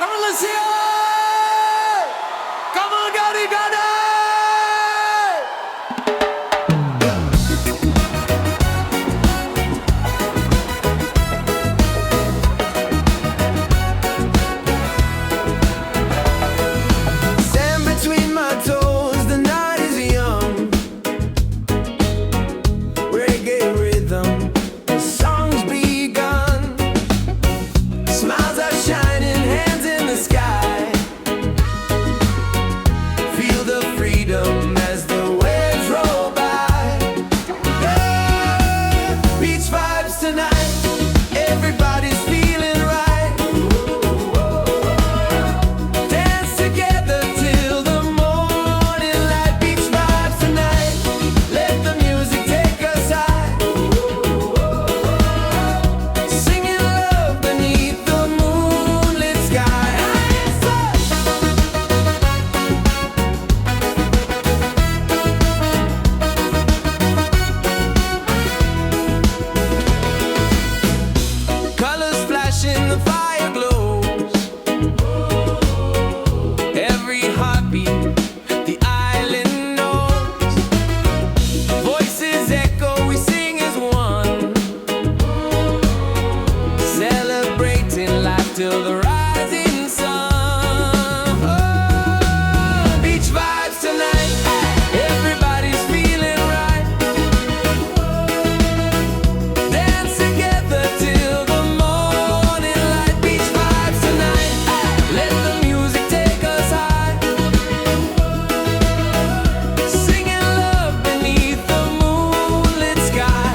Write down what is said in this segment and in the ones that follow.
Come on, let's hear it! Come on, Gotti, Gotti! Sand between my toes, the night is young. Reggae rhythm, the song's begun. Smiles are shining, hands in the sky. Feel the freedom as the waves roll by. Yeah, beach vibes tonight. Everybody's feeling right. Dance together till the morning light. Beach vibes tonight. Let the music take us high. Singing love beneath the moonlit sky. Colors flashing, the fire glows. Every heartbeat, the island knows. Voices echo, we sing as one. Celebrating life till the rising sun. Oh, beach vibes tonight. Everybody's feeling right. Dance together till the morning light. Beach vibes tonight. Let the music take us high. Singing love beneath the moonlit sky.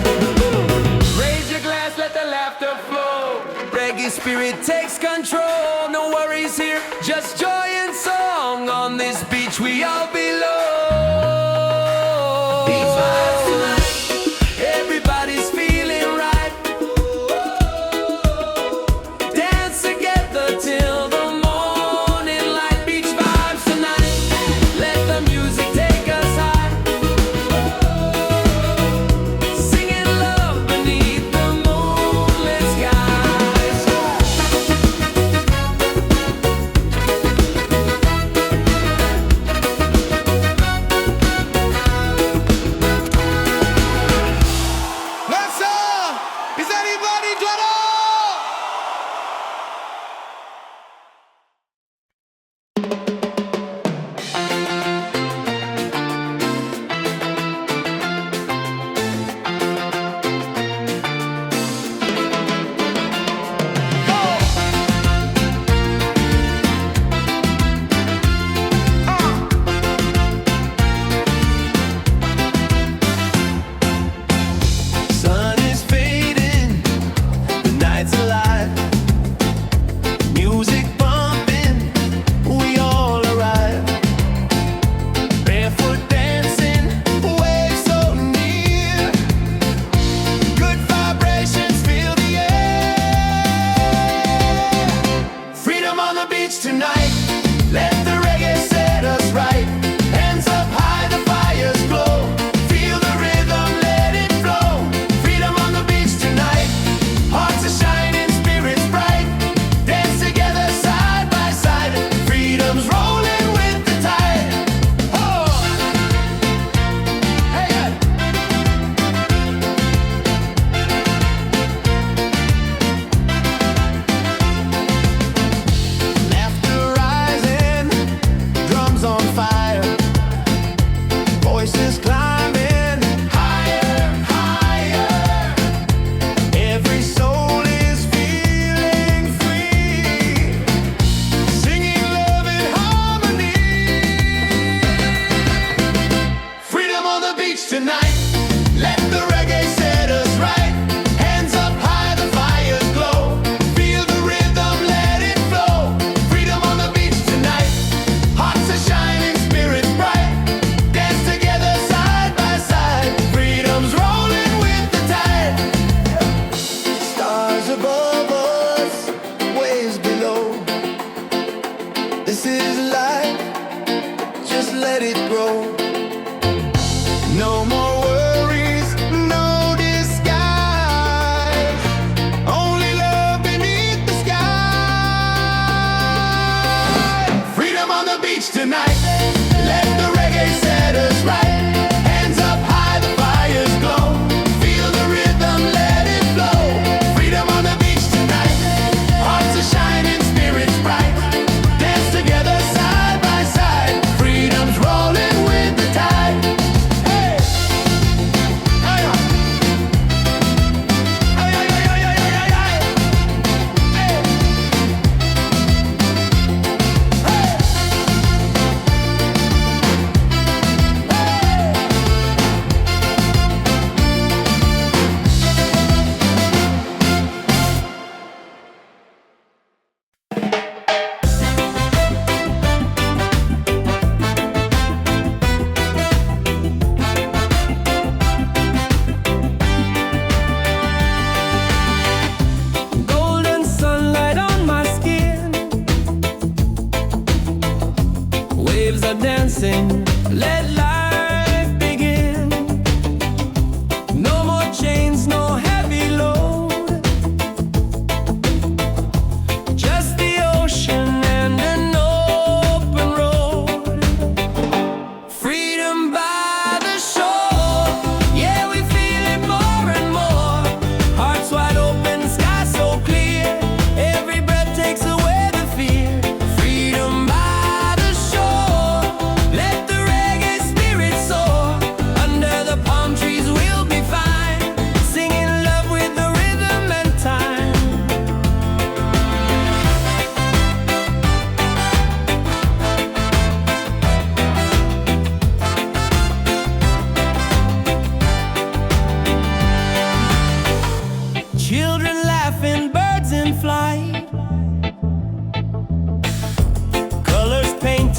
Raise your glass, let the laughter flow. Reggae spirit takes control. No worries here, just joy and song. On this beach we all belong. Beach vibes tonight. Everybody's feeling right. Dance together till the morning light. Beach vibes tonight. Let the music take us high. Singing love beneath the moonlit skies.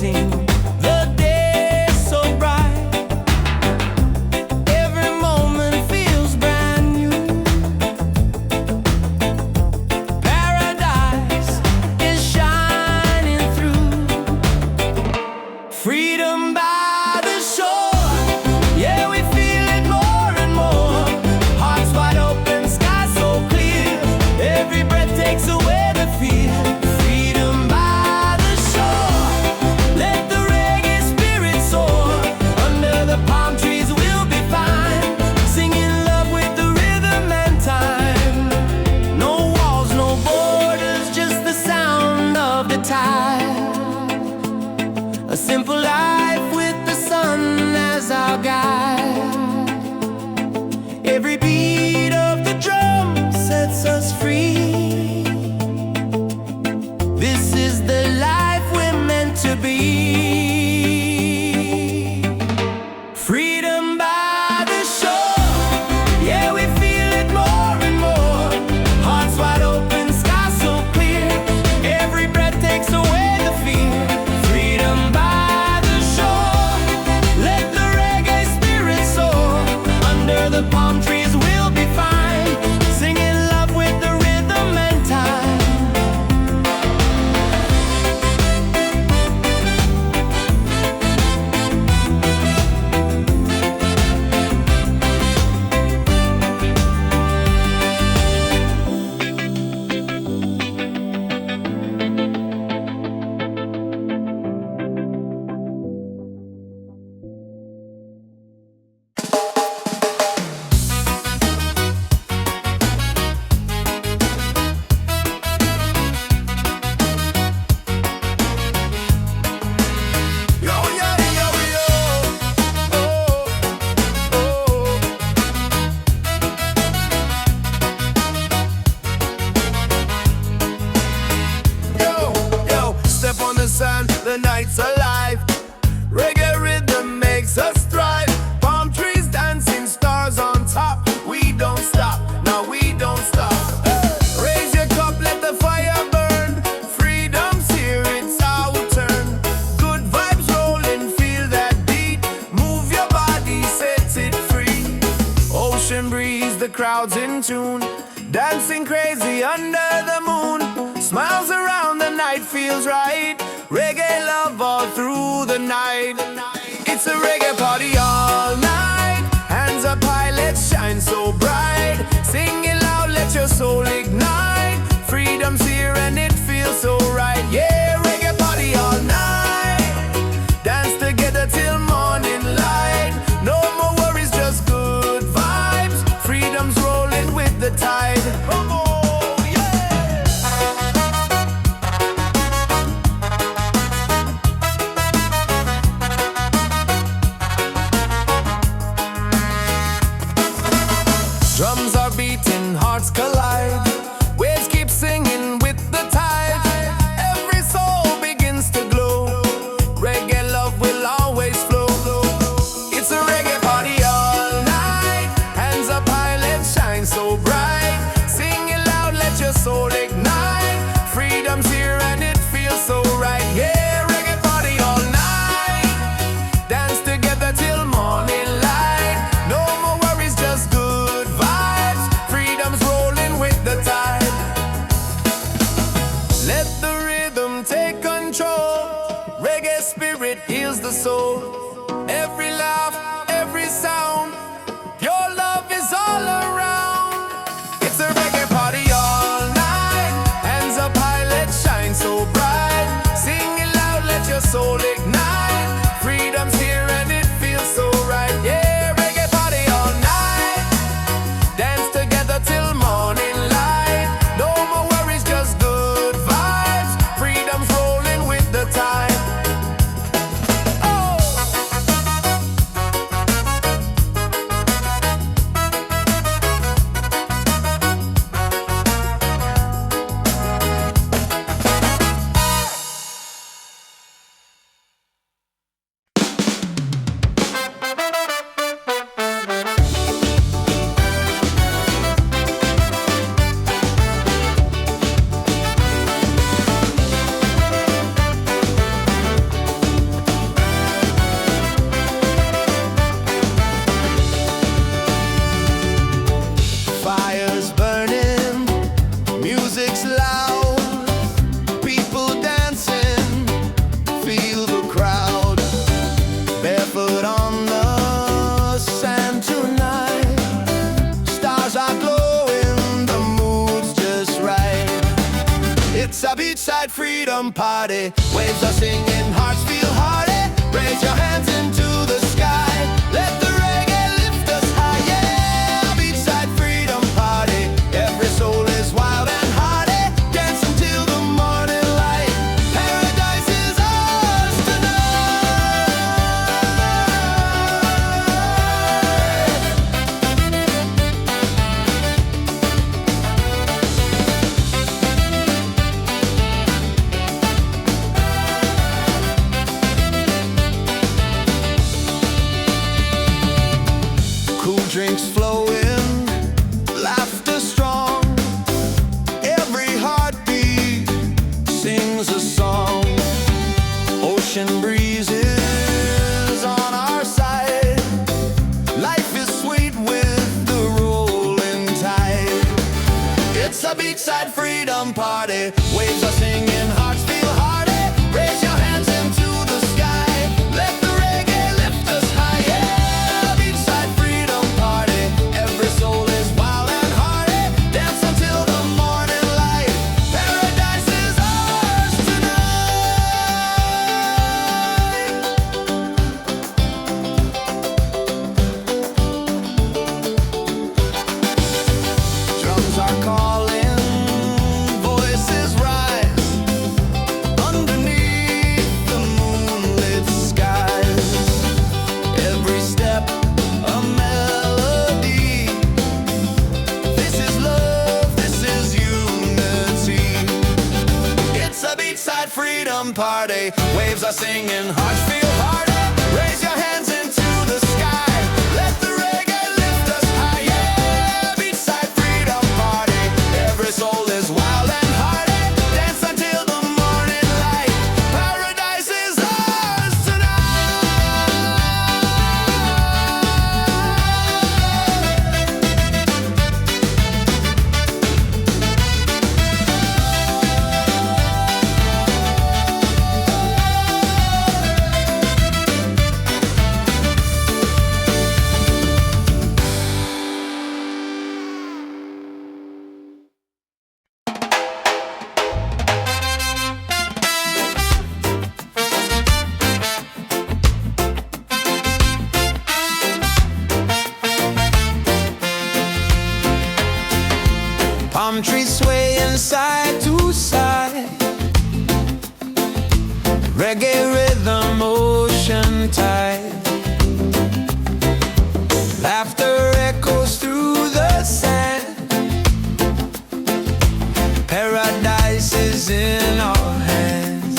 waiting. The day is so bright, every moment feels brand new. Paradise is shining through. Freedom by the shore, yeah, we feel it more and more. Hearts wide open, sky so clear, every breath takes away the fear. Freedom by the shore, let the reggae spirit soar. Under the palm trees we'll be fine, singing love with the rhythm and time. No walls, no borders, just the sound of the tide. A simple life with the sun as our guide. Every beat of the drum sets us free. This is the life we're meant to be. Freedom by the shore, yeah, we feel it more and more. Hearts wide open, sky so clear, every breath takes away the fear. Freedom by the shore, let the reggae spirit soar. Under the palm trees we'll be fine, singing love with the rhythm and time. Yo, yo, yo, yo. Oh, oh. Yo, yo, step on the sand, the night's alive. Reggae rhythm makes us thrive. Palm trees dancing, stars on top. We don't stop, no, we don't stop. Raise your cup, let the fire burn. Freedom's here, it's our turn. Good vibes rolling, feel that beat. Move your body, set it free. Ocean breeze, the crowd's in tune. Dancing crazy under the moon. Smiles around, the night feels right. Reggae love all through the night. It's a reggae party all night. Hands up high, let's shine so bright. Singing loud, let your soul ignite. Freedom's here and it feels so right. Yeah, reggae party all night. Dance together till morning light. No more worries, just good vibes. Freedom's rolling with the tide. Oh, yeah. Drums are beating, hearts collide. Waves keep singing with the tide. Every soul begins to glow. Reggae love will always flow. It's a reggae party all night. Hands up high, let's shine so bright. Singing loud, let your soul ignite. Freedom's here and it feels so right. Yeah, reggae party all night. Dance together till morning light. No more worries, just good vibes. Freedom's rolling with the tide. Let the rhythm take control. Reggae spirit heals the soul. Every laugh, every sound, your love is all around. It's a reggae party all night. Hands up high, let's shine so bright. Singing loud, let your soul ignite. Freedom's here and it feels so right. Yeah, reggae party all night. Dance together till morning light. No more worries, just good vibes. Freedom's rolling with the tide. Oh! It's a beachside freedom party. Waves are singing, hearts feel hearty. Raise your hands into the sky. Let the reggae lift us high. Yeah, beachside freedom party. Every soul is wild and hearty. Dance until the morning light. Paradise is ours drinks flowing, laughter strong. Every heartbeat sings a song. Ocean breezes on our side. Life is sweet with the rolling tide. It's a beachside freedom party. Waves are singing, hearts feel hearty. Raise your hands into the sky. Let the reggae lift us high. Yeah, beachside freedom party. Every soul is wild and hearty. Dance until the morning light. Paradise is ours tonight. Drums are calling, voices rise underneath the moonlit skies. Every step a melody. This is love, this is unity. It's a beachside freedom party. Waves are singing, hearts feel hearty. Raise your hands into the sky. Let the reggae lift us high. Yeah, beachside freedom party. Every soul is wild and hearty. Dance until the morning light. Paradise is ours palm trees swaying side to side. Reggae rhythm, ocean tide. Laughter echoes through the sand. Paradise is in our hands.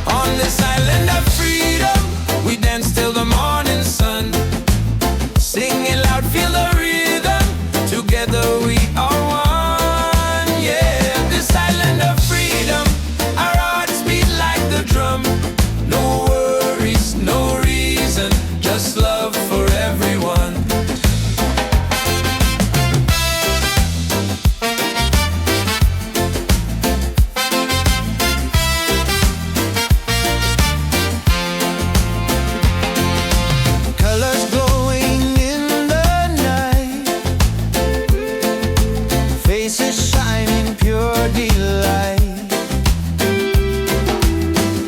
On this island of freedom, we dance till the morning sun. Singing loud, feel the rhythm. Together we are one. Yeah, this island of freedom, our hearts beat like the drum. No worries, no reason, just love for everyone. Colors glowing in the night. Faces shining pure delight.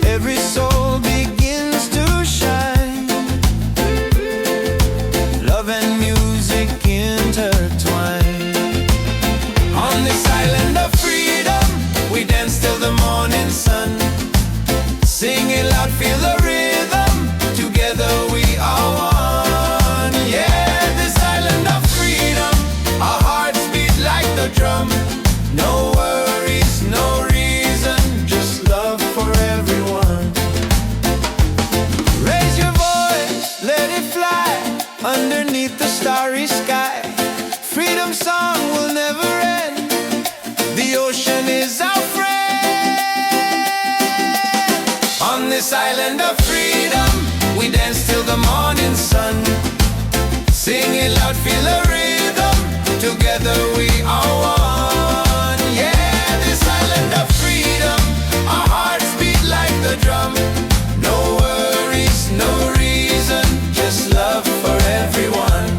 Every soul begins to shine. Love and music intertwine. On this island of freedom, we dance till the morning sun. Singing loud, feel the rhythm. Together we are one. Yeah, this island of freedom, our hearts beat like the drum. No worries, no reason, just love for everyone. Raise your voice, let it fly underneath the starry sky. Freedom song will never end. The ocean is our friend. On this island of freedom, we dance till the morning sun. Singing loud, feel the rhythm. Together we are one. Yeah, this island of freedom, our hearts beat like the drum. No worries, no reason, just love for everyone.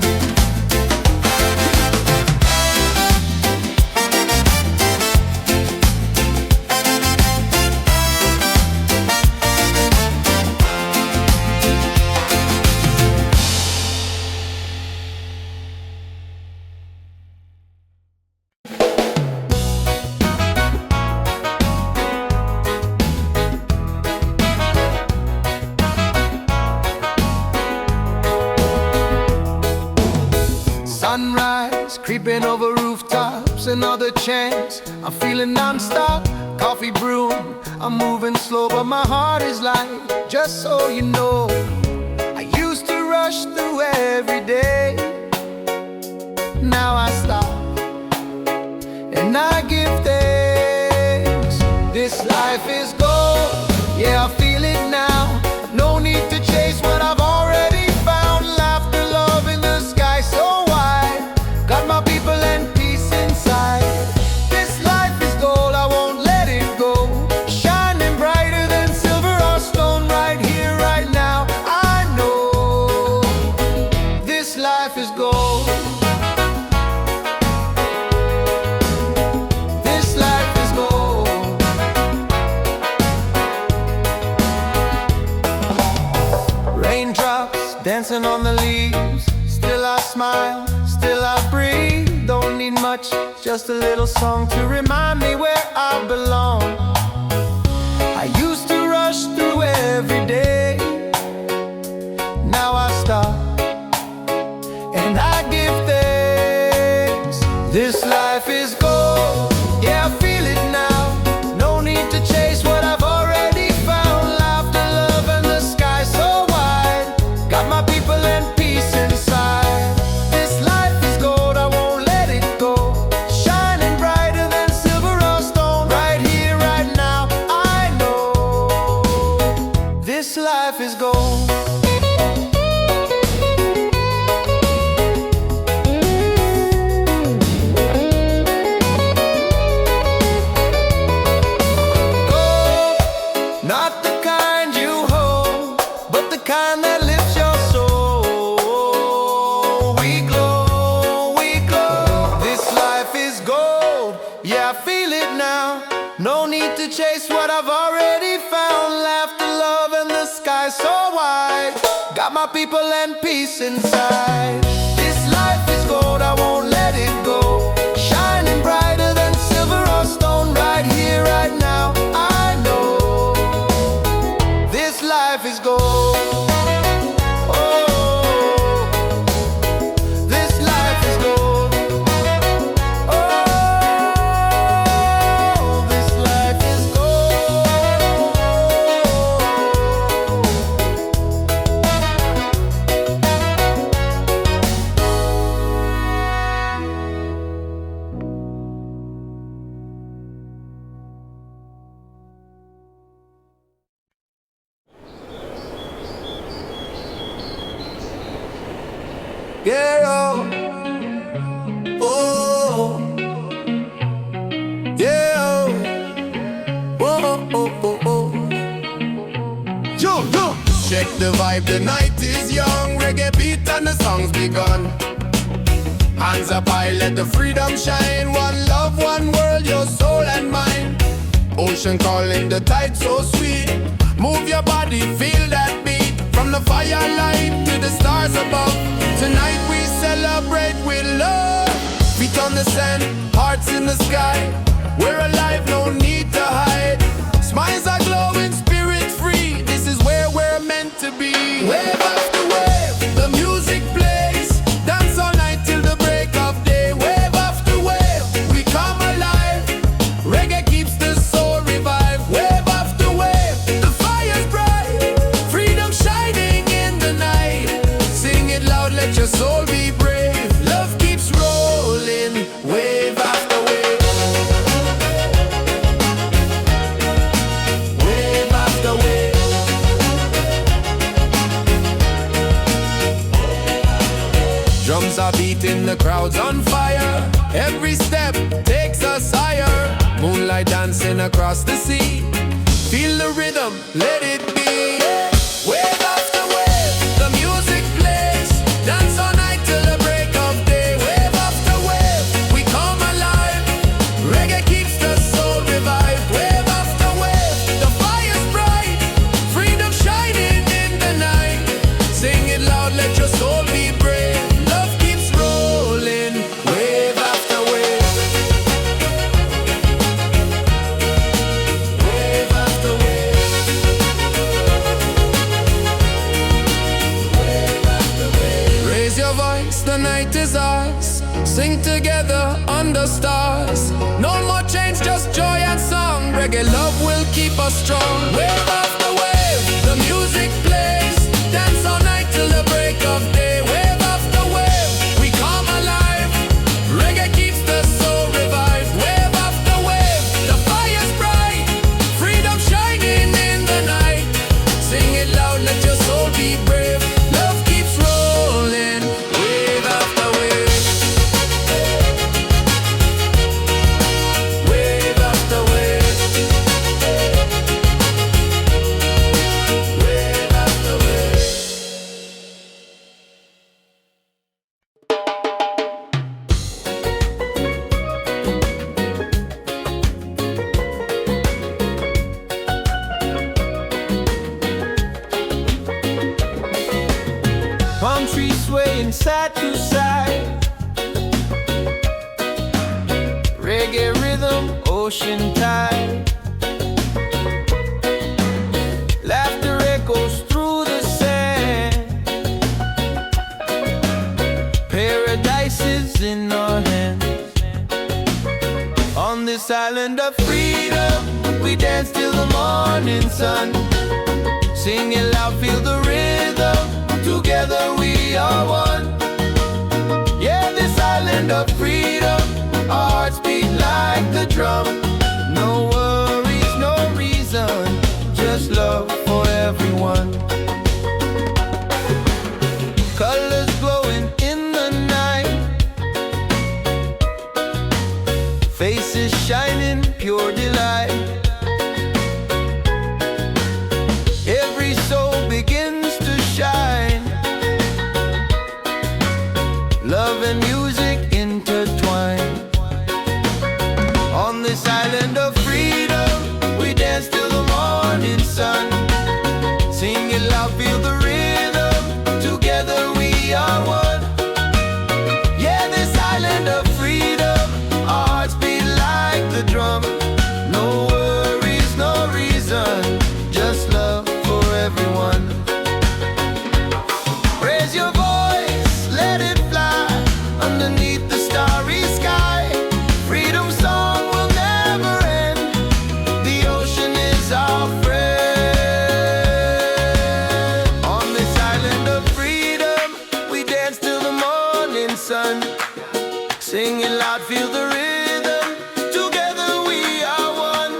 Sleeping over rooftops, another chance. I'm feeling non-stop, coffee brewing. I'm moving slow, but my heart is light. Just so you know, I used to rush through every day. Now I stop and I give thanks. This life is gold, yeah, I feel it now. No need to chase what I've already found. Laughter, love in the sky so wide. Got my people and peace inside. This life is gold, I won't let it go. Shining brighter than silver or stone. Right here, right now, I know this life is gold. This life is gold. Raindrops dancing on the leaves. Still I smile, still I breathe. Don't need much, just a little song to remind me where I belong. I used to rush through every day. Now I stop and I give thanks. This life is gold, yeah, I feel it now. No need to chase what I've already found. Laughter, love, and the sky so wide. Got my people and peace inside. This life is gold, I won't let it go. Shining brighter than silver or stone. Right here, right now, I know this life is gold. Not the kind you hold, but the kind that lifts your soul. We glow, we glow. This life is gold, yeah, I feel it now. No need to chase what I've already found. Laughter, love, and the sky so wide. Got my people and peace inside. This life is gold, I won't let it go. Shining brighter than silver or stone. Right here, right now, I know this life is gold. Oh, this life is gold. Oh, this life is gold. Yeah, oh, yeah, oh, oh, oh, oh. Yo, yo. Check the vibe, the night is young. Reggae beat and the song's begun. Hands up high, let the freedom shine. One love, one world, your soul and mine. Ocean calling, the tide so sweet. Move your body, feel that beat. From the firelight to the stars above. Tonight we celebrate with love. Feet on the sand, hearts in the sky. We're alive, no need to hide. Smiles are glowing, spirit free. This is where we're meant to be. Wave after wave, the music plays. Dance all night till the break of day. Wave after wave, we come alive. Reggae keeps the soul revived. Wave after wave, the fire's bright. Freedom shining in the night. Sing it loud, let your soul be brave. Love keeps rolling, wave after wave. Wave after wave. Drums are beating, the crowd's on fire. Every step takes us higher. Moonlight dancing across the sea. Feel the rhythm, let it be. Wave after wave, the music plays. Dance all night till the break of day. Wave after wave, we come alive. Reggae keeps the soul revived. Wave after wave, the fire's bright. Freedom shining in the night. Sing it loud, let your soul be brave. Love keeps rolling, wave after wave. Wave after wave. Raise your voice, the night is ours. Sing together under stars. No more change, just joy and song. Reggae love will keep us strong. Wave after wave, the music plays. Dance all night till the break of day. Wave after wave, we come alive. Reggae keeps the soul revived. Wave after wave, the fire's bright. Freedom shining in the night. Sing it loud, let your soul be brave. Love keeps rolling. Wave after wave. Wave after wave. Wave after wave. Palm trees swaying side to side. Reggae rhythm, ocean tide. Laughter echoes through the sand. Paradise is in our hands. On this island of freedom, we dance till the morning sun. Sing it loud, feel the rhythm. Together we are one. Yeah, this island of freedom, our hearts beat like the drum. No worries, no reason, just love for everyone. Colors glowing in the night, faces shining, pure delight. Every soul begins to shine. Love and music intertwine. On this island of freedom, we dance till the morning sun. Sing it loud, feel the rhythm. Together we are one. Yeah, this island of freedom, our hearts beat like the drum. No worries, no reason, just love for everyone. Raise your voice, let it fly underneath the starry sky. Freedom song will never end. The ocean is our friend. On this island of freedom, we dance till the morning sun. Sing it loud, feel the rhythm. Together we are one.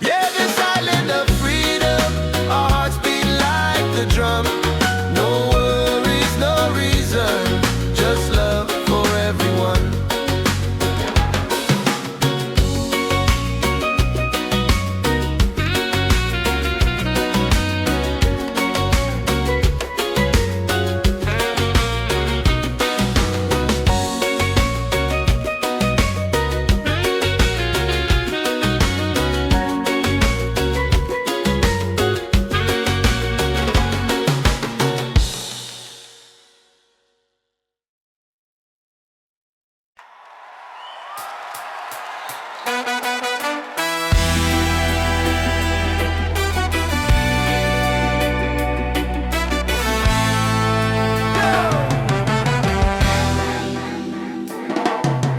Yeah, this island of freedom, our hearts beat like the drum. No worries, no reason, just love for everyone.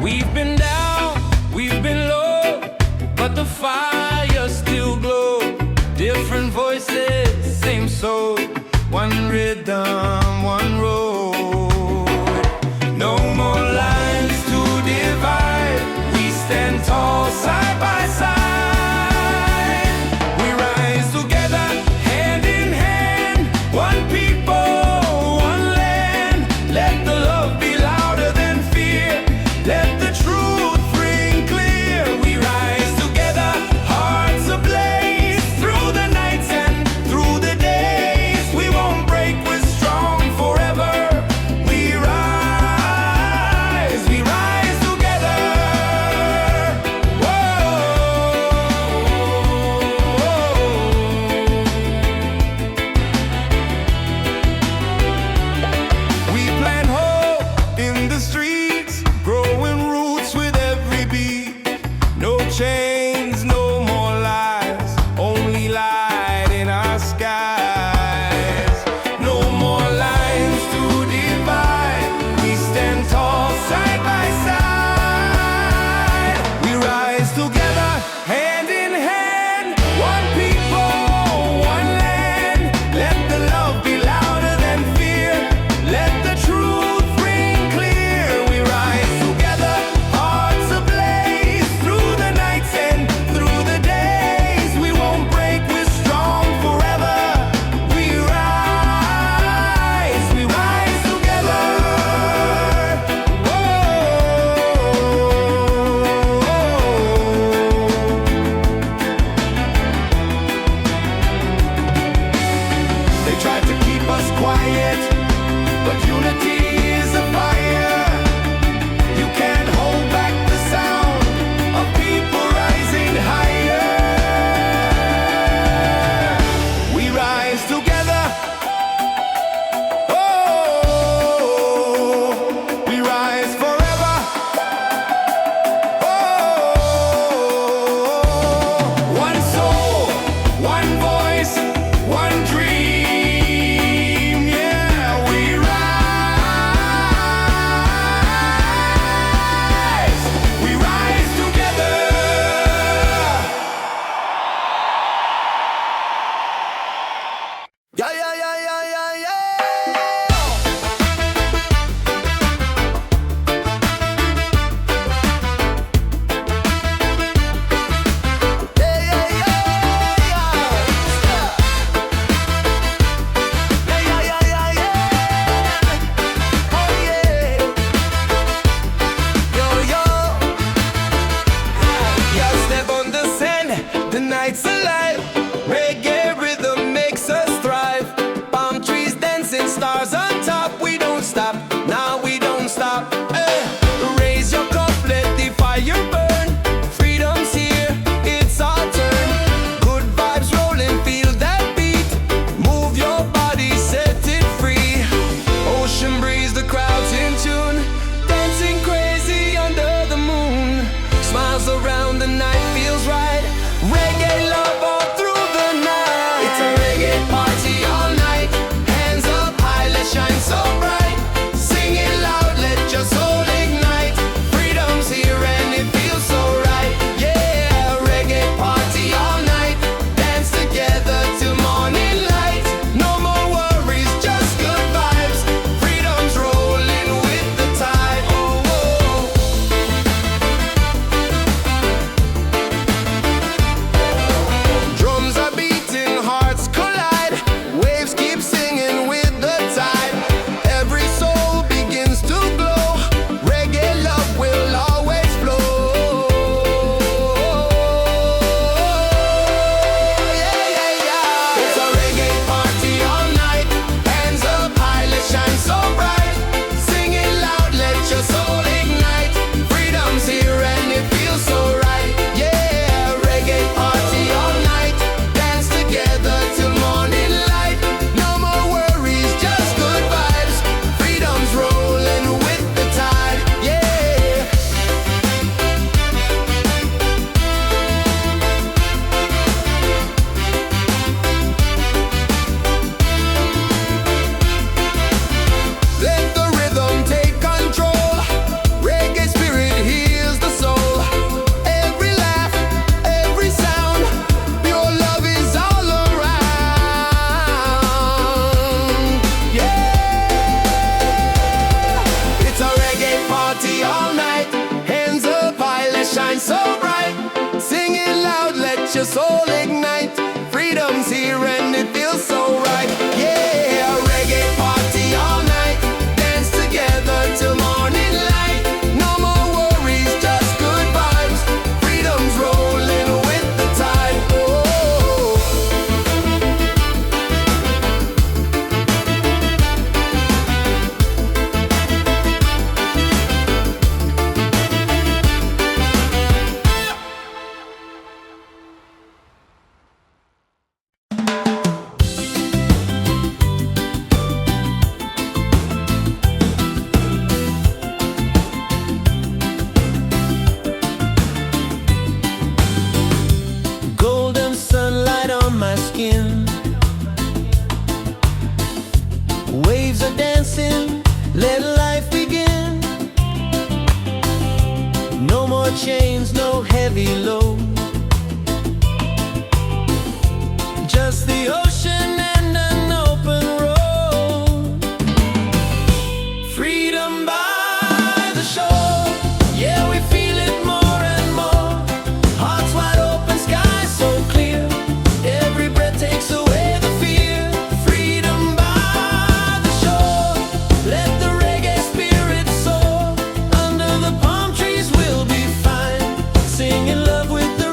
We've been down, we've been low, but the fire still glows. Different voices, same soul. One rhythm, one road. No more lines to divide. We stand tall side by side. We rise together, hand in hand. One people, one land. Let the love be louder than fear. Let the truth ring clear. We rise together, hearts ablaze. Through the nights and through the days, we won't break, we're strong forever. night's alive. Reggae rhythm makes us thrive. Palm trees dancing, stars on top. We don't stop, now we don't stop. Raise your cup, let the fire burn. Freedom's here, it's our turn. Good vibes rolling, feel that beat. Move your body, set it free. Ocean breeze, the crowd's in tune. Dancing crazy under the moon. Smiles around, the night feels right. Reggae love all through the night. It's a reggae party all night. Hands up high, let's shine so bright. Sing it loud, let your soul ignite. Freedom's here and it feels so right. Yeah, reggae party all night. Dance together till morning light. No more worries, just good vibes. Freedom's rolling with the tide. Oh, oh. Drums are beating, hearts collide. Waves keep singing with the tide. Every soul begins to glow. Reggae love will always flow. Yeah, yeah, yeah. It's a reggae party all night. Hands up high, let's shine so bright. Sing it loud, let your soul ignite. Freedom's here and it feels so right. Yeah, reggae party all night. Dance together till morning light. No more worries, just good vibes. Freedom's rolling with the tide. Yeah. Let the rhythm take control. Reggae spirit heals the soul. Every laugh, every sound, pure love is all around. Yeah, it's a reggae party all night. Hands up high, let's shine so bright. Sing it loud, let your soul ignite. Freedom's here and it feels so right. Yeah, reggae party all night. Dance together till morning light. No more worries, just good vibes. Freedom's rolling with the tide. Oh. Golden sunlight on my skin. Waves are dancing, let life begin. No more chains, no heavy load. Just the ocean and an open road. Freedom by the shore. Yeah, we feel it more and more. Hearts wide open, sky so clear. Every breath takes away the fear. Freedom by the shore. Let the reggae spirit soar. Under the palm trees we'll be fine. Singing love with the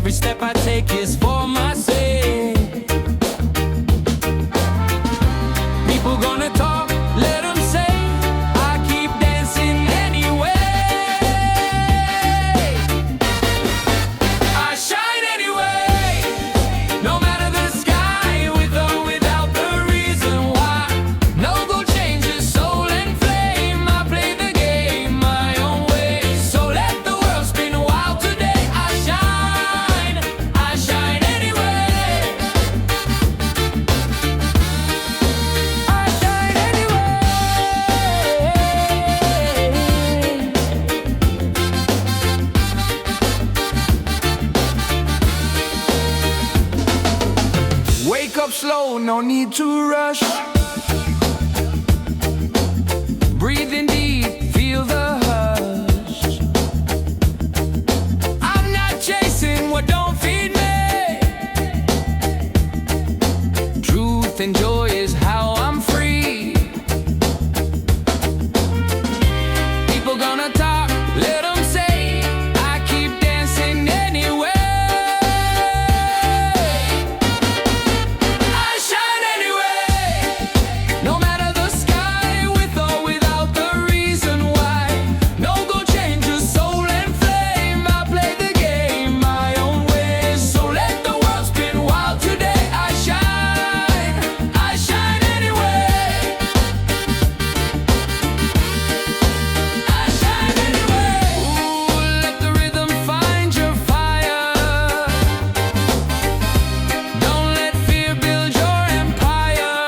Every step I take is for my sake. People gonna talk, let them say. I keep dancing anyway. I shine anyway. No matter the sky, with or without the reason why. No gold changes soul and flame. I play the game my own way. So let the world spin wild today. I shine anyway. I shine anyway. Wake up slow, no need to rush. Breathe in deep, feel the hush. I'm not chasing what don't feed me. Truth and joy is how I'm free. People gonna talk, let them say. I keep dancing anyway. I shine anyway. No matter the sky, with or without the reason why. No gold changes soul and flame. I play the game my own way. So let the world spin wild today. I shine anyway. I shine anyway. Ooh, let the rhythm find your fire. Don't let fear build your empire.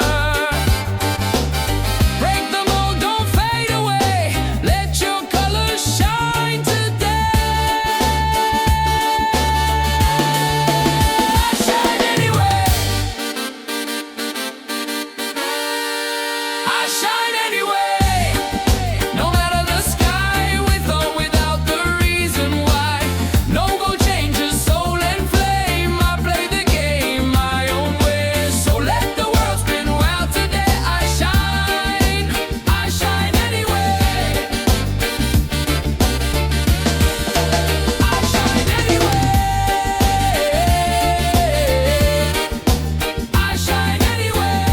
Break the mold, don't fade away. Let your colors shine today. I shine anyway. I shine anyway. No matter the sky, with or without the reason why. No gold changes soul and flame. I play the game my own way. So let the world spin wild today. I shine anyway. I shine anyway. I shine anyway.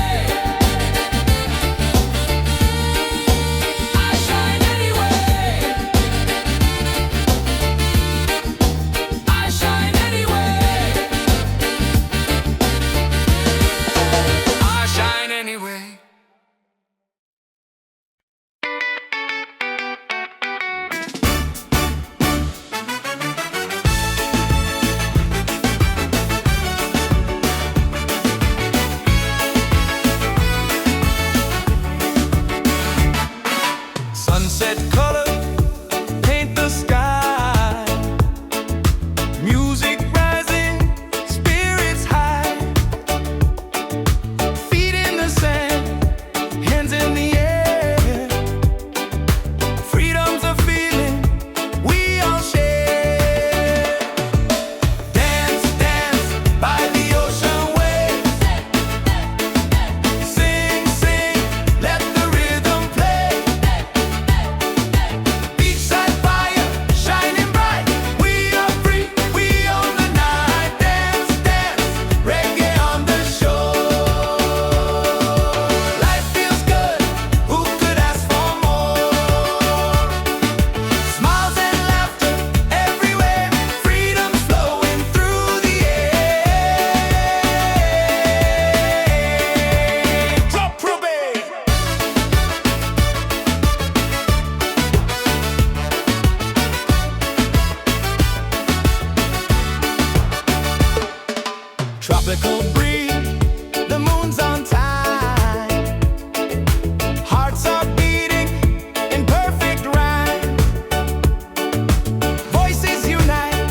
I shine anyway. I shine anyway. I shine anyway. Sunset color, paint the sky. Music rising, spirits high. Feet in the sand, hands in the air. Freedom's a feeling we all share. Dance, dance by the ocean waves. Sing, sing, let the rhythm play. Beachside fire, shining bright. We are free, we own the night. Dance, dance, reggae on the shore. Life feels good, who could ask for more? Smiles and laughter everywhere. Freedom's flowing through the air. Drop probate. Tropical breeze, the moon's on time. Hearts are beating in perfect rhyme. Voices unite,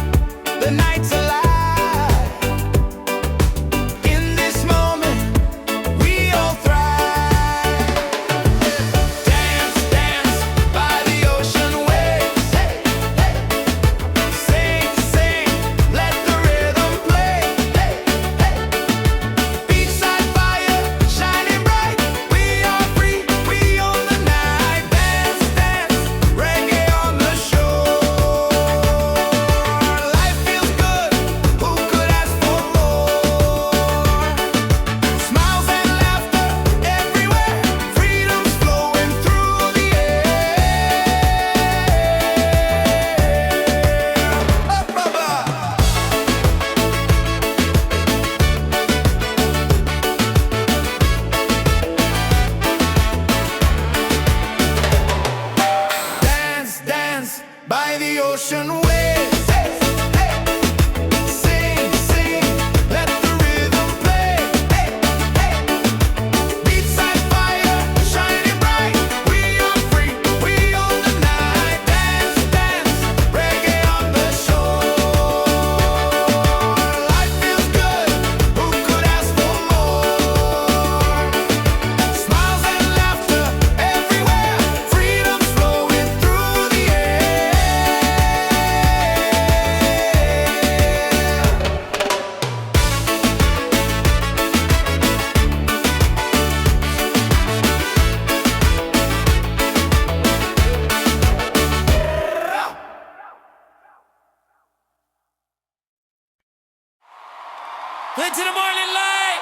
the night's alive. In this moment, we all thrive. Dance, dance by the ocean waves. Sing, sing, let the rhythm play. Into the morning light.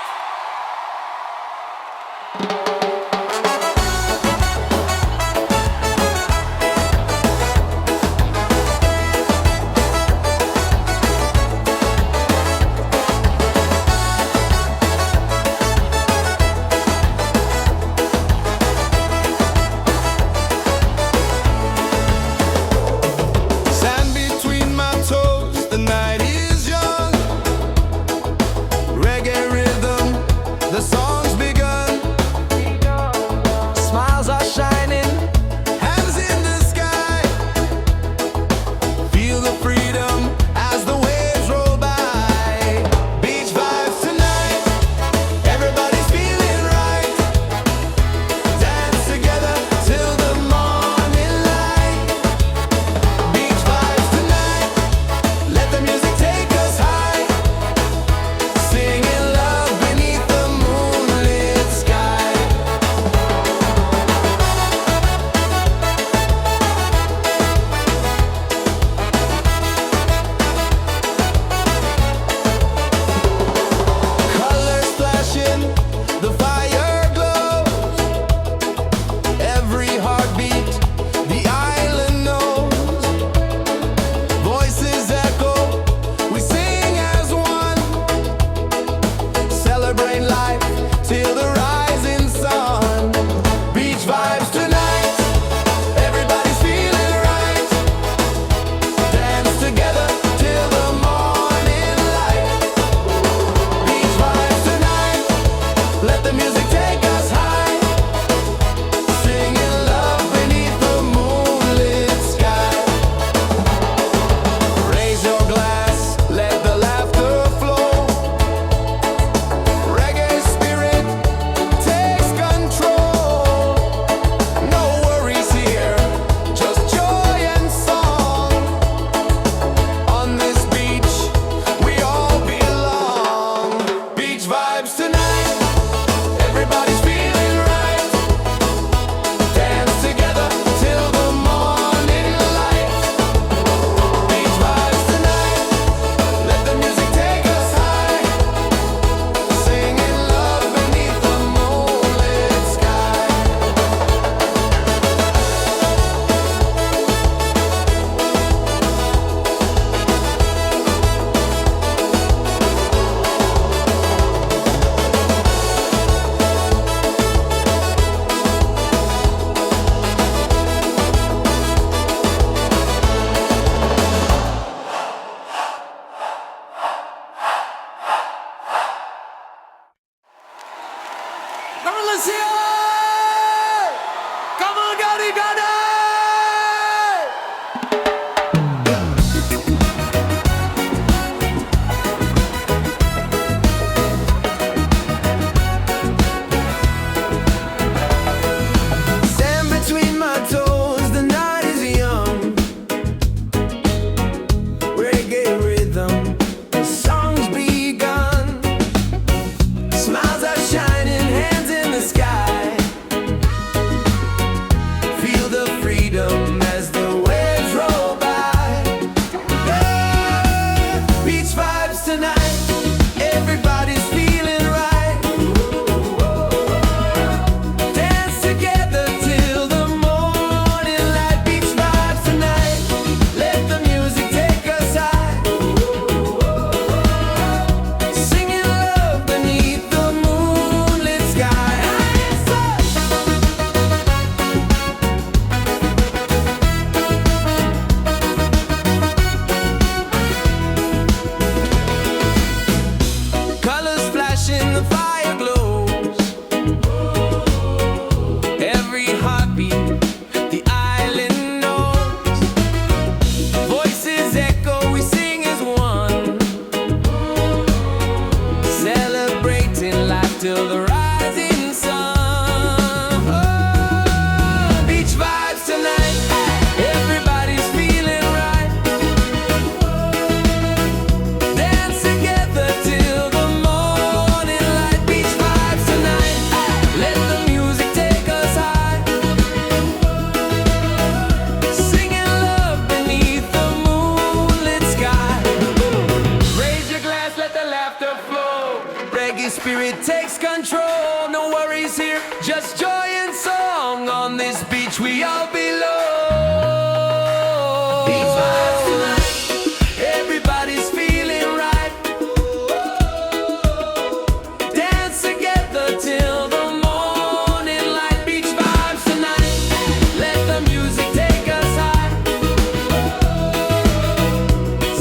Sand between my toes, the night is young. Reggae rhythm control. No worries here, just joy and song. On this beach we all belong. These vibes tonight, everybody's feeling right. Dance together till the morning light. Beach vibes tonight, let the music take us high.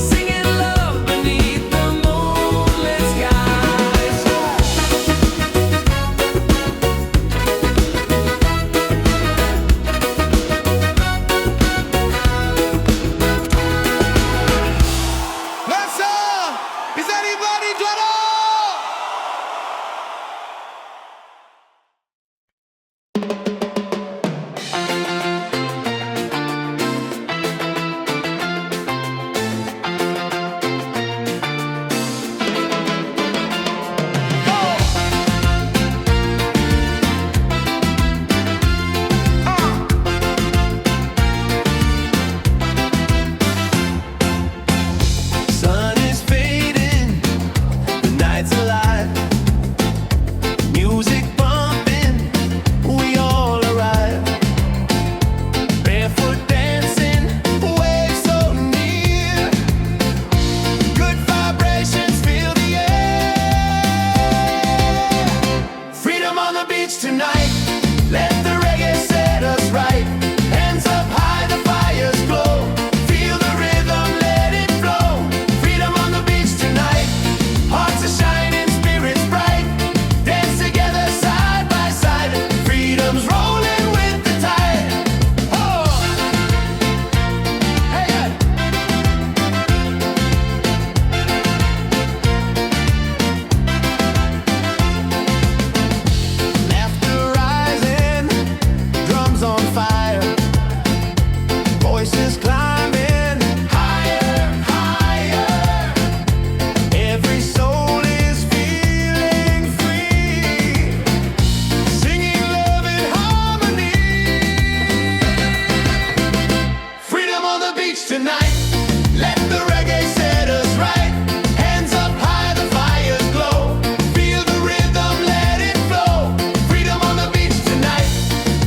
Singing love beneath the moonlit skies. Let's is anybody done? Sun is fading, the night's alive. Music bumping, we all arrive. Barefoot dancing, waves so near. Good vibrations fill the air. Freedom on the beach tonight, let the reggae set us right. Hands up high, the fires glow. Feel the rhythm, let it flow. Freedom on the beach tonight, hearts are shining, spirits bright. Dance together side by side. Freedom's rolling with the tide. Oh, hey, hey. Laughter rising, drums on fire. Voices climbing higher, higher. Every soul is feeling free, singing love in harmony. Freedom on the beach tonight, let the reggae set us right. Hands up high, the fires glow. Feel the rhythm, let it flow. Freedom on the beach tonight,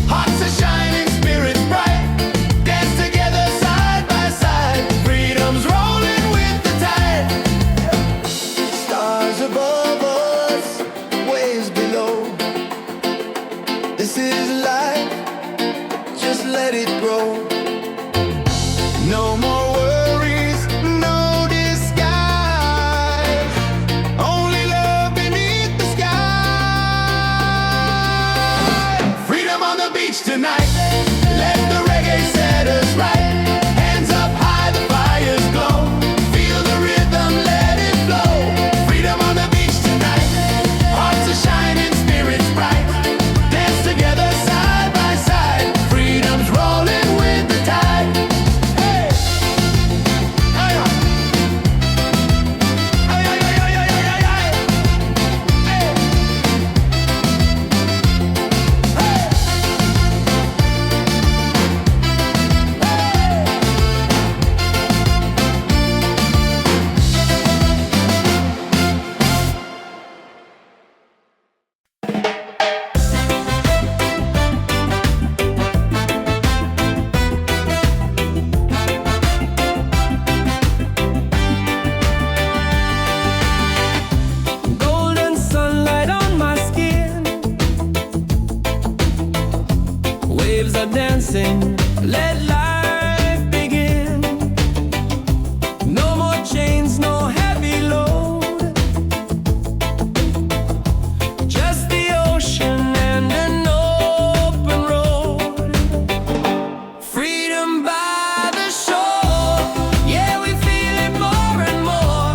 hearts are shining, spirits bright. Dance together side by side. Freedom's rolling with the tide. Stars above us, waves below. This is life, just let it grow. No more worries, no disguise. Only love beneath the sky. Freedom on the beach tonight, let the reggae set us right. Hands up high, the fires glow. Feel the rhythm, let it flow. Freedom on the beach tonight, hearts are shining, spirits bright. Dance together side by side. Freedom's rolling with the tide. Hey, hey, hey, hey, hey, hey, hey, hey, hey. Hey. Golden sunlight on my skin. Waves are dancing, let life begin. No more chains, no heavy load. Just the ocean and an open road. Freedom by the shore. Yeah, we feel it more and more.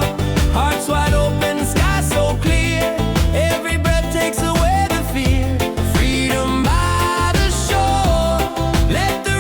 Hearts wide open, sky so clear. Every breath takes away the fear. Freedom by the shore. Let the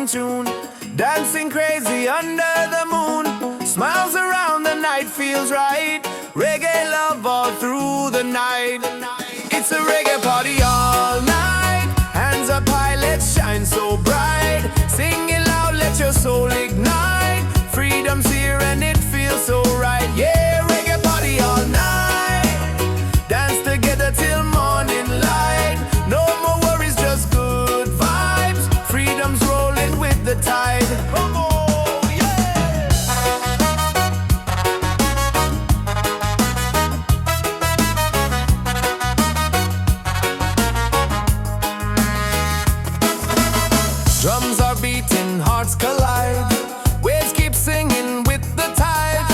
in tune, dancing crazy under the moon. Smiles around, the night feels right. Reggae love all through the night. It's a reggae party all night. Hands up high, let's shine so bright. Sing it loud, let your soul ignite. Freedom's here and it feels so right. Yeah, reggae party all night. Dance together till morning light. No more worries, just good vibes. Freedom's rolling with the tide. Come on, yeah. Drums are beating, hearts collide. Waves keep singing with the tide.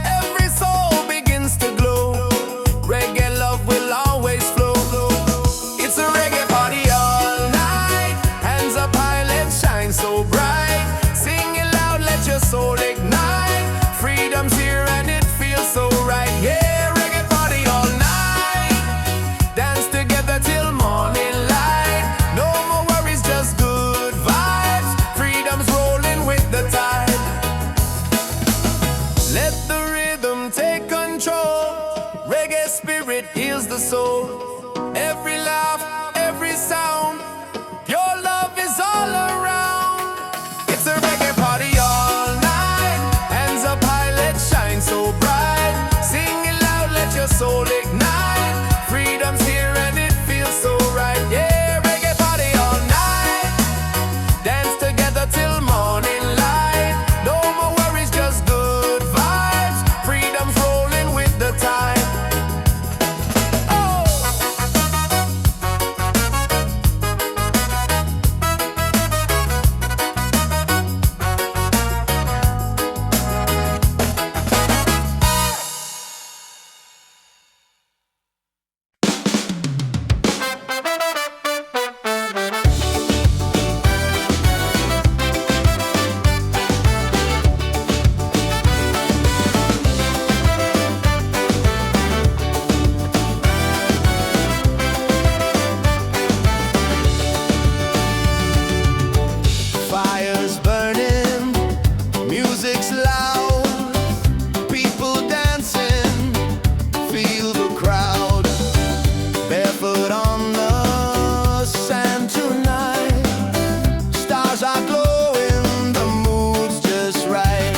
Every soul begins to glow. Reggae love will always flow. It's a reggae party all night. Hands up high, let's shine so bright. Sing it loud, let your soul ignite. Freedom's here and it feels so right. Yeah, reggae party all night. Dance together till morning light. No more worries, just good vibes. Freedom's rolling with the tide. Let the rhythm take control. Reggae spirit heals the soul. Every laugh, every sound, your love is all around. It's a reggae party all night. Hands up high, let's shine so bright. Sing it loud, let your soul ignite. Freedom's here and it feels so right. Yeah, reggae party all night. Dance together till morning light. No more worries, just good vibes. Freedom's rolling with the tide. Oh! Fire's burning, music's loud, people dancing, feel the crowd. Barefoot on the sand tonight, stars are glowing, the mood's just right.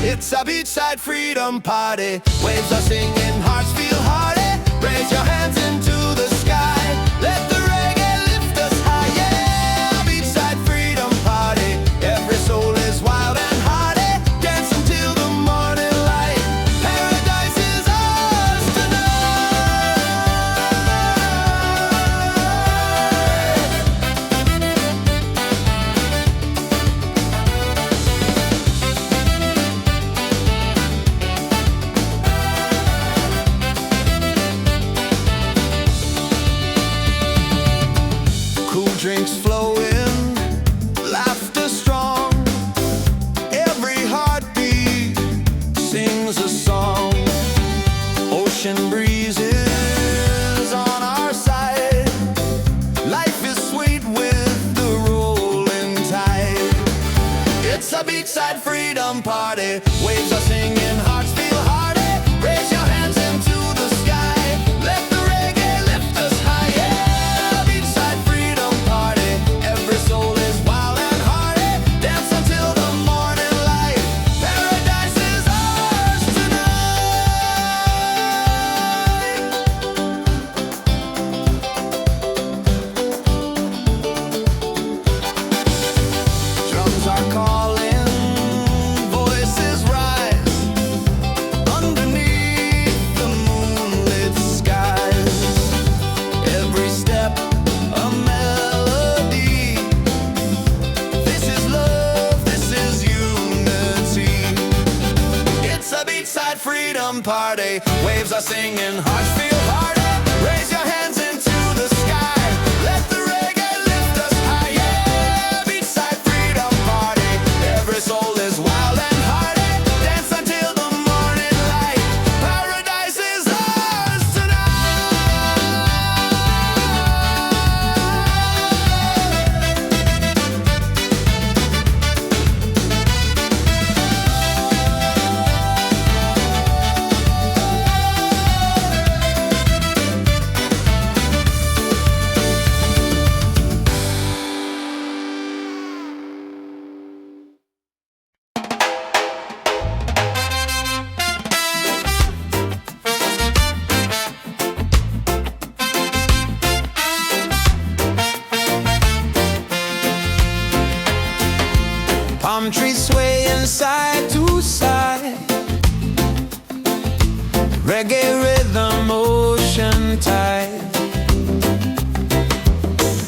It's a beachside freedom party, waves are singing, hearts feel hearty. Raise your hands into the sky, let the reggae lift us high. Yeah, beachside freedom party, every soul is wild and hearty. Dance until the morning light, paradise is ours tonight. Cool drinks flowing, laughter strong. Every heartbeat sings a song. Ocean breezes on our side. Life is sweet with the rolling tide. It's a beachside freedom party. Waves are singing, hearts feel hearty. Raise your hands into the sky. Let the reggae lift us high. Yeah, beachside freedom party. Every soul is wild and hearty. Dance until the morning light. Paradise is ours tonight. Drums are calling, voices rise. Underneath the moonlit skies, every step a melody. This is love, this is unity. It's a beachside freedom party. Waves are singing, hearts feel hearty. Raise your hands into the sky. Let the reggae lift us high. Yeah, beachside freedom party. Every soul is wild and hearty. Dance until the morning light. Paradise is ours tonight. palm trees swaying side to side. Reggae rhythm, ocean tide.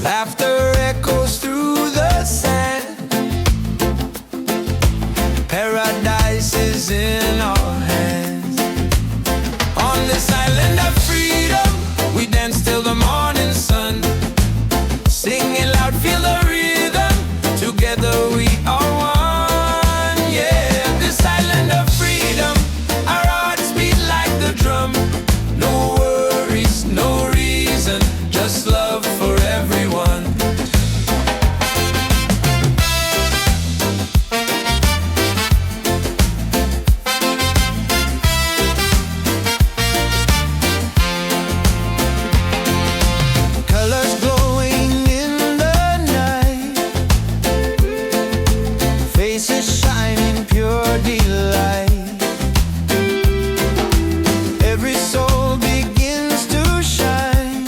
Laughter echoes through the sand. Paradise is in our hands. On this island of freedom, we dance till the morning sun. Singing loud, feel the rhythm. Together we are one. Yeah, this island of freedom, our hearts beat like the drum. No worries, no reason, just love for everyone. Colors glowing in the night, faces shining pure delight. Every soul begins to shine.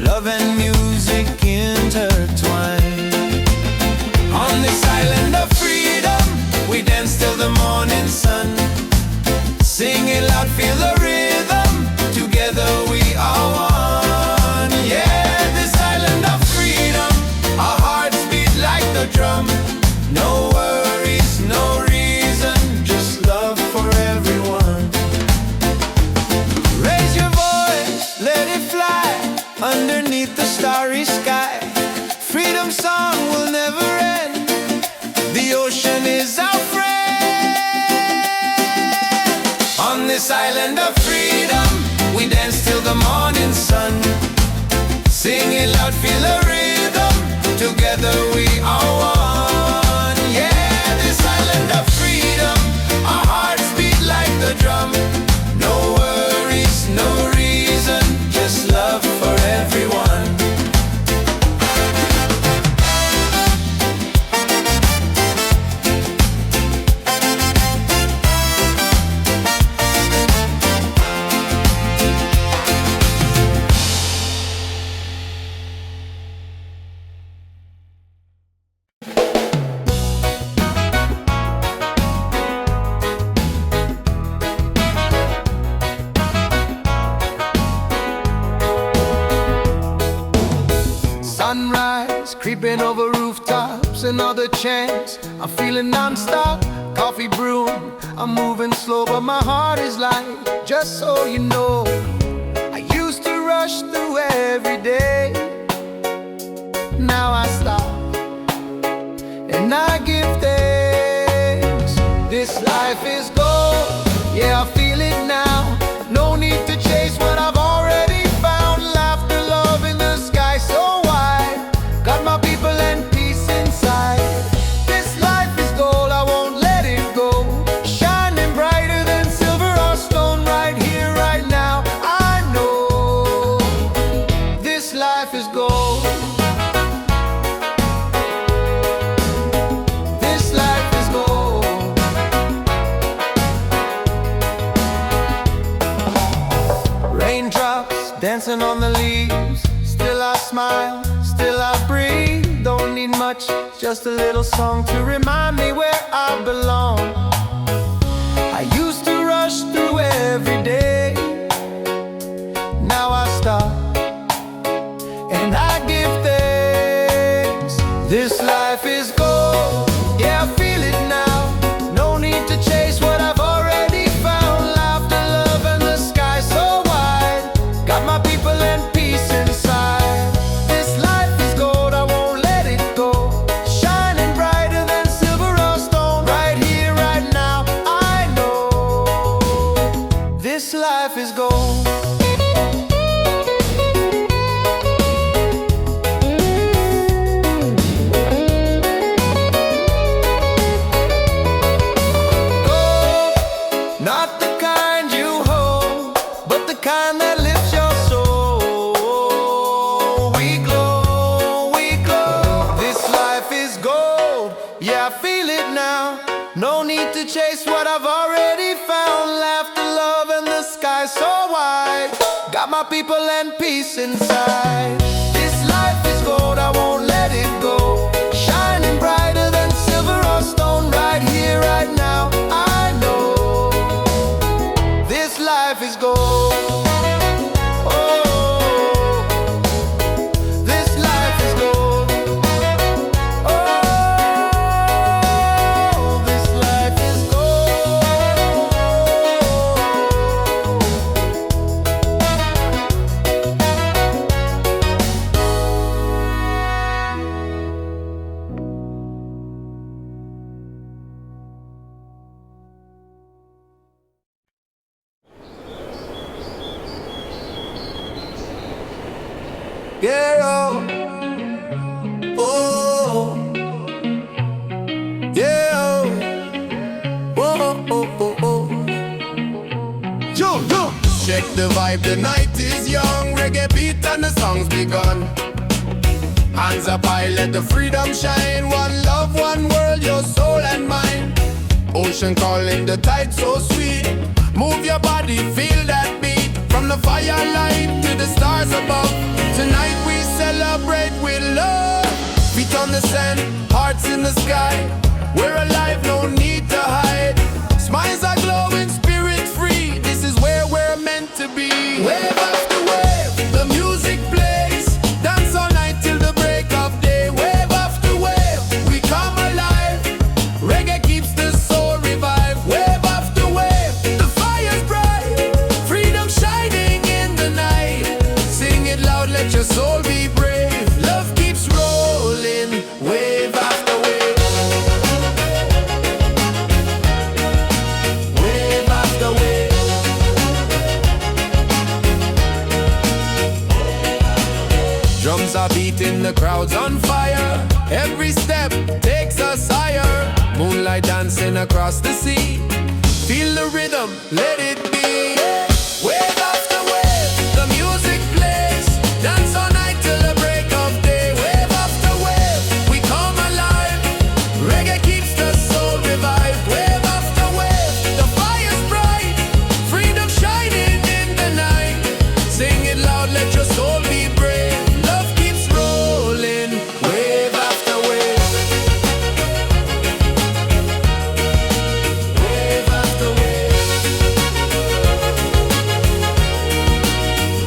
Love and music intertwine. On this island of freedom, we dance till the morning sun. Sing it loud, feel the rhythm. Together we are one. Yeah, this island of freedom, our hearts beat like the drum. No worries, no reason, just love for everyone. Raise your voice, let it fly underneath the starry sky. Freedom song will never end. The ocean is our friend. On this island of freedom, we dance till the morning sun. Sing it loud, feel the rhythm. Together we are one. Yeah, this island of freedom, our hearts beat like the drum. No worries, no reason, just love for everyone. Sunrise, creeping over rooftops, another chance. I'm feeling non-stop, coffee brewing. I'm moving slow, but my heart is light. Just so you know, I used to rush through every day. Now I stop, and I give thanks. This life is gold, yeah, I feel it now. No need to chase what I've already found. Laughter, love in the sky so wide. Got my people and peace inside. This life is gold, I won't let it go. Shining brighter than silver or stone, right here, right now. I know this life is gold. This life is gold. Raindrops dancing on the leaves. Still I smile, still I breathe. Don't need much, just a little song to remind me where I belong. I used to rush through every day. Now I stop, and I give thanks. This life is gold, yeah, I feel it now. No need to chase what I've already found. Laughter, love, and the sky so wide. Got my people and peace inside. This life is gold, I won't let it go. Shining brighter than silver or stone, right here, right now. I know this life is gold. Not the kind you hold, but the kind that lifts your soul. We glow, we glow. This life is gold, yeah, I feel it now. No need to chase what I've already found. Laughter, love, and the sky so wide. Got my people and peace inside. This life is gold, I won't let it go. Shining bright the vibe, the night is young. Reggae beat and the song's begun. Hands up high, let the freedom shine. One love, one world, your soul and mind. Ocean calling, the tide so sweet. Move your body, feel that beat. From the firelight to the stars above. Tonight we celebrate with love. Feet on the sand, hearts in the sky. We're alive, no need to hide. Smiles are glowing, spirit free. This is where we're meant to be. Wave after wave, the music plays. Dance all night till the break of day. Wave after wave, we come alive. Reggae keeps the soul revived. Wave after wave, the fire's bright. Freedom shining in the night. Sing it loud, let your soul be brave. Love keeps rolling, wave after wave. Wave after wave. Drums are beating, the crowd's on fire. Every step takes us higher. Moonlight dancing across the sea. Feel the rhythm, let it be. Wave after wave, the music plays. Dance all night till the break of day. Wave after wave, we come alive. Reggae keeps the soul revived. Wave after wave, the fire's bright. Freedom shining in the night. Sing it loud, let your soul be brave. Love keeps rolling, wave after wave. Wave after wave.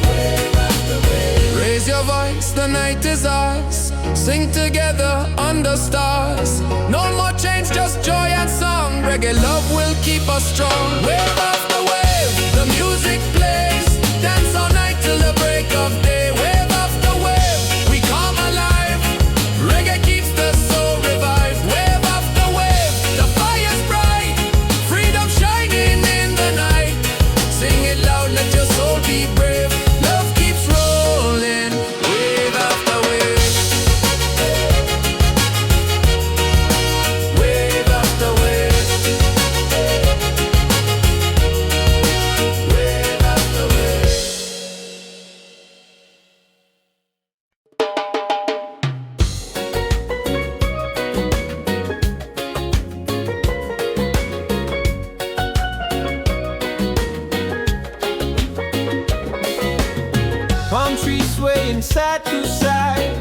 Wave after wave. Raise your voice, the night is ours. Sing together under stars. No more change, just joy and song. Reggae love will keep us strong. Wave after wave, the music plays. Dance all night till the break of day. Wave after wave, we come alive. Reggae keeps the soul revived. Wave after wave, the fire's bright. Freedom shining in the night. Sing it loud, let your soul be brave. Love keeps rolling, wave after wave. Wave after wave. Wave after wave. Palm trees swaying side to side.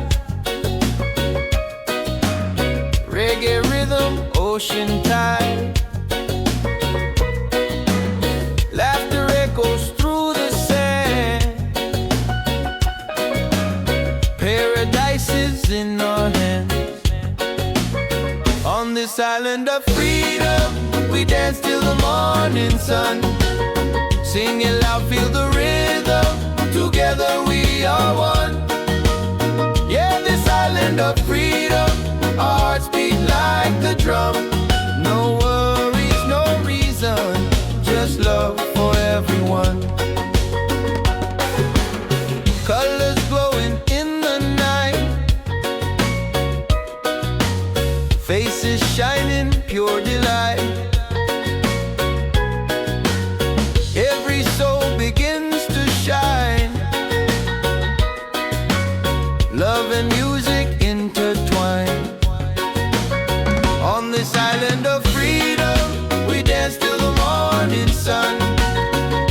Reggae rhythm, ocean tide. Laughter echoes through the sand. Paradise is in our hands. On this island of freedom, we dance till the morning sun. Sing it loud, feel the rhythm. Together we are one. Yeah, this island of freedom, our hearts beat like the drum. No worries, no reason, just love for everyone. Colors glowing in the night. Faces shining, pure delight. Every soul begins to shine. Love and music intertwine. On this island of freedom, we dance till the morning sun.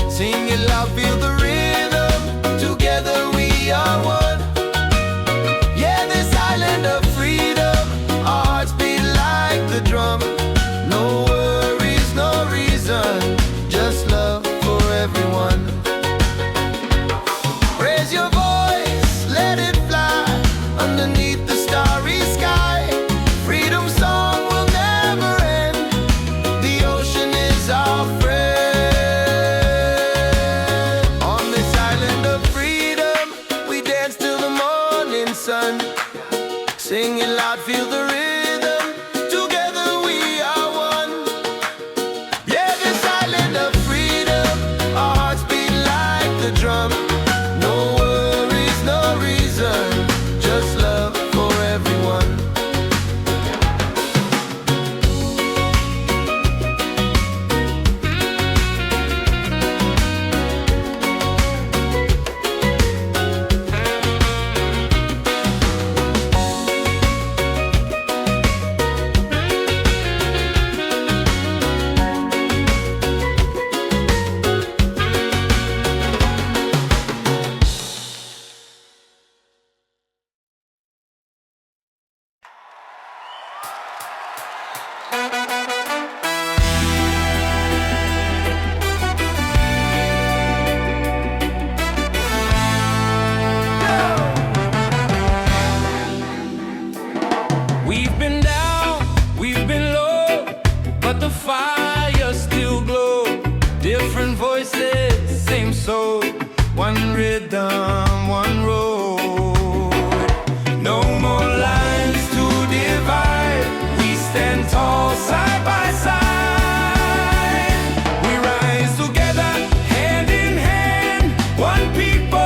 Sing it loud, feel the rhythm. Together we are one. Yeah, this island of freedom, our hearts beat like the drum. No worries. We've been down, we've been low, but the fire still glows. Different voices, same soul, one rhythm, one road. No more lines to divide, we stand tall side by side. We rise together, hand in hand, one people,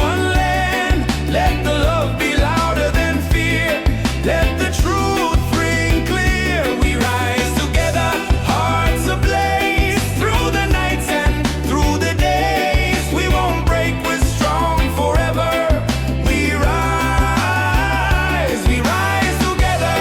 one land. Let the love be louder than fear, let the truth ring clear. We rise together, hearts ablaze, through the nights and through the days. We won't break, we're strong forever. We rise together.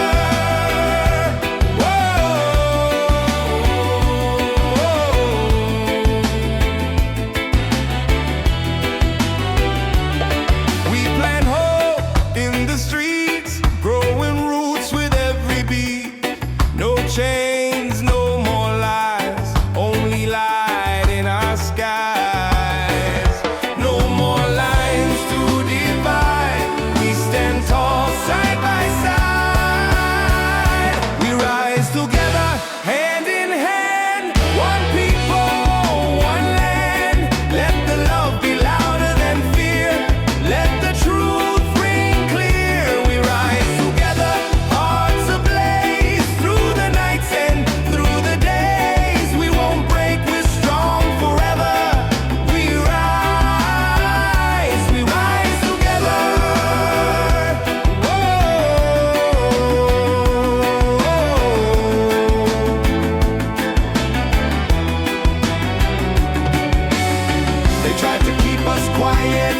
We plant hope in the streets, growing roots with every beat. No chains, no more lies, only light in our skies. No more lines to divide, we stand tall side by side. We rise together, hand in hand, one people, one land. Let the love be louder than fear, let the truth ring clear. We rise together, hearts ablaze, through the nights and through the days. We won't break, we're strong forever. We rise together. They tried to keep us quiet,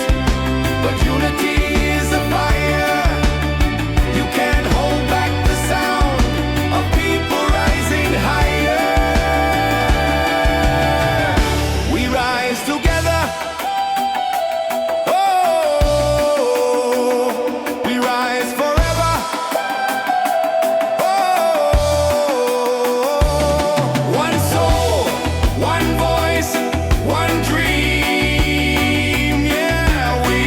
but unity is a fire. You can't hold back the sound of people rising higher. We rise together. Oh, we rise forever. Oh, one soul, one voice, one dream. Yeah, we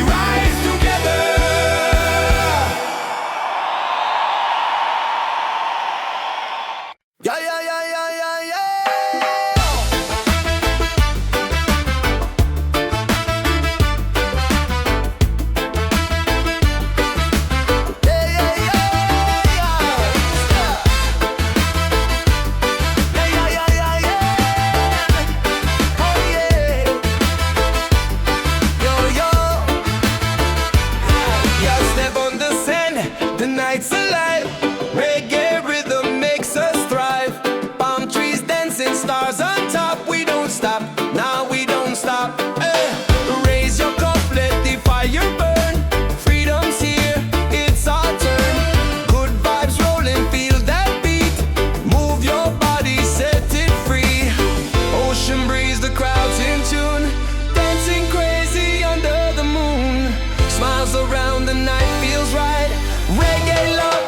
rise together. Yeah, yeah, yeah, yeah, yeah, yeah. Yeah, yeah, yeah, yeah. Yeah, yeah, yeah, yeah, yeah. Oh, yeah. Yo, yo. Yeah, step on the sand, the night's alive. Reggae rhythm makes us thrive. Palm trees dancing, stars on top. We don't stop, now we don't stop. Raise your cup, let the fire burn. Freedom's here, it's our turn. Good vibes rolling, feel that beat. Move your body, set it free. Ocean breeze, the crowd's in tune. Dancing crazy under the moon. Smiles around, the night feels right. Reggae love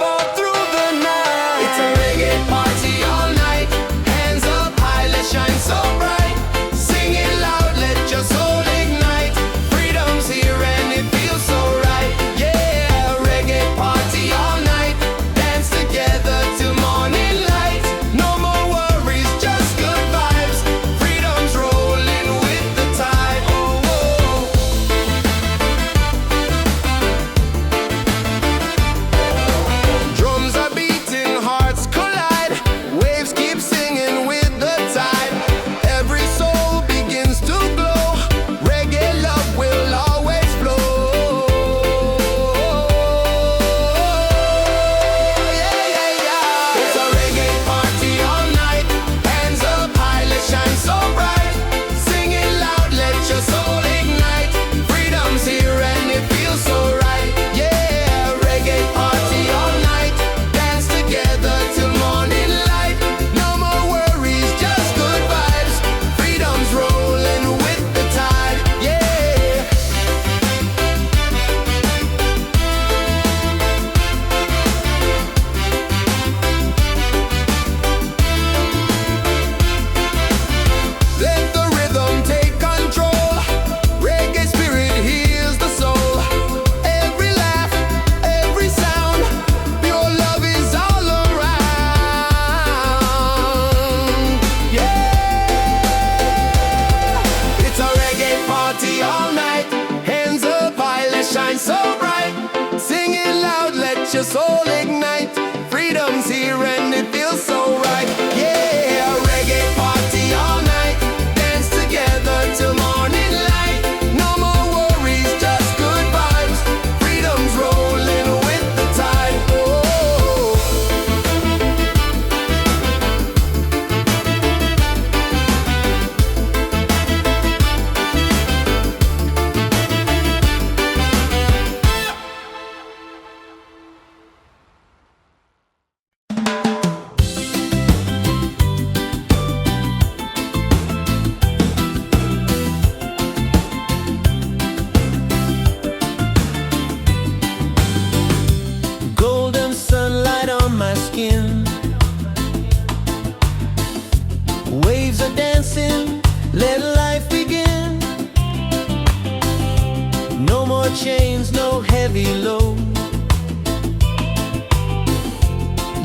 No more chains, no heavy load.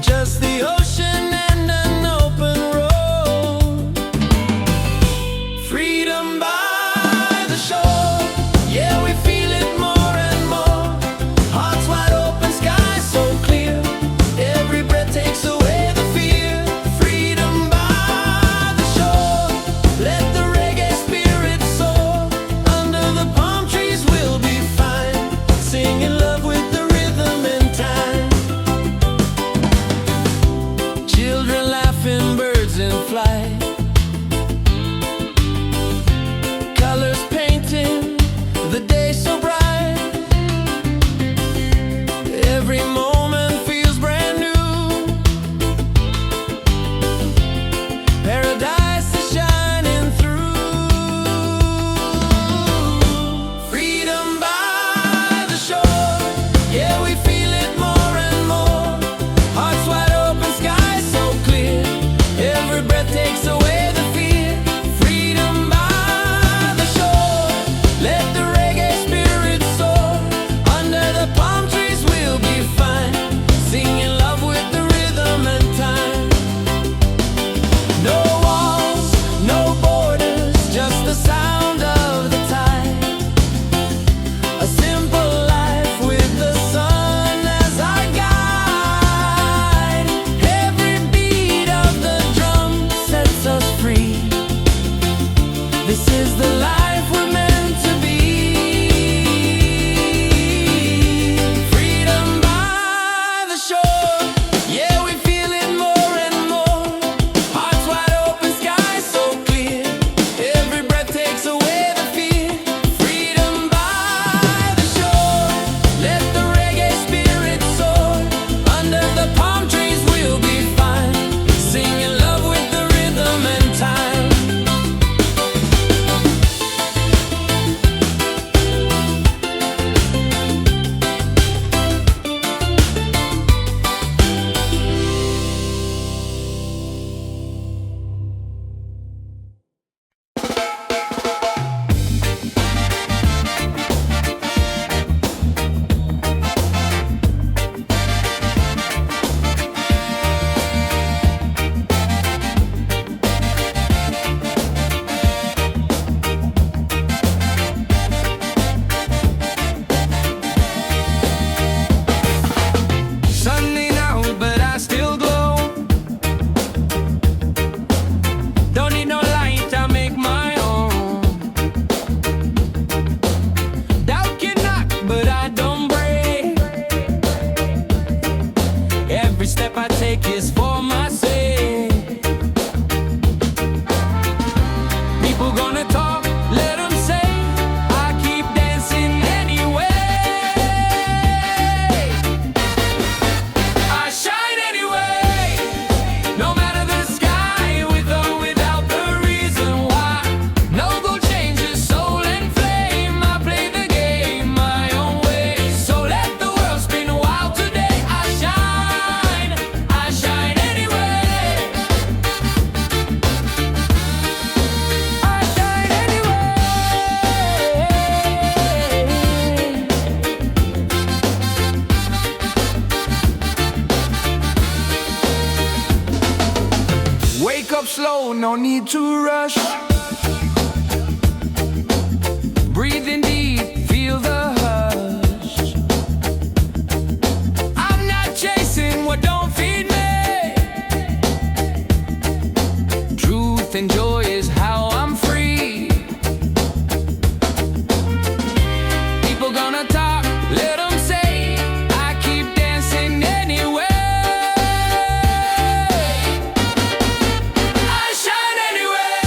Just the ocean and an open road. Freedom by the shore. Yeah, we feel it more and more. Hearts wide open, sky so clear. Every breath takes away the fear. Freedom by the shore. Let the reggae spirit soar. Under the palm trees we'll be fine, singing love with the rhythm and time. Children laughing, birds in flight, colors painting the day so bright. Every moment feels brand new. Paradise is shining through. Freedom by the shore. Yeah, we feel it more and more. Hearts wide open, sky so clear. Every breath takes away the fear. Freedom by the shore. Let the reggae spirit soar. Under the palm trees we'll be fine, singing love with the rhythm and time. No walls, no borders, just the sound of the tide. A simple life with the sun as our guide. Every beat of the drum sets us free. This is the life we're meant to be. Freedom by the shore. Yeah, we feel it more and more. Hearts wide open, sky so clear. Every breath takes away the fear. Freedom by the shore. Let the reggae spirit soar. Under the palm trees we'll be fine, singing love with the rhythm and time. Sunday now, but I still glow. Don't need no light, I make my own. Doubt can knock, but I don't break. Every step I take is for my sake. People gonna talk, let them say. I keep dancing anyway. I shine anyway, no matter the sky, with or without the reason why. No gold changes, soul and flame. I play the game my own way. So let the world spin wild today. I shine anyway. I shine anyway. Wake up slow, no need to rush. Breathe in deep, feel the hush. I'm not chasing what don't feed me. Truth and joy is how I'm free. People gonna talk, let them say. I keep dancing anyway. I shine anyway.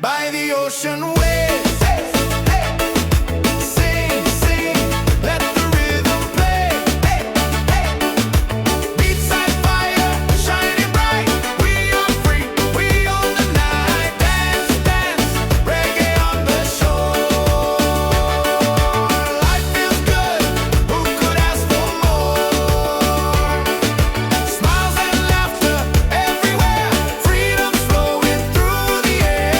by the ocean waves. Sing, sing, let the rhythm play. Beats like fire, shining bright. We are free, we own the night. Dance, dance, reggae on the shore. Life feels good, who could ask for more? Smiles and laughter everywhere, freedom flowing through the air.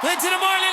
Play to the morning.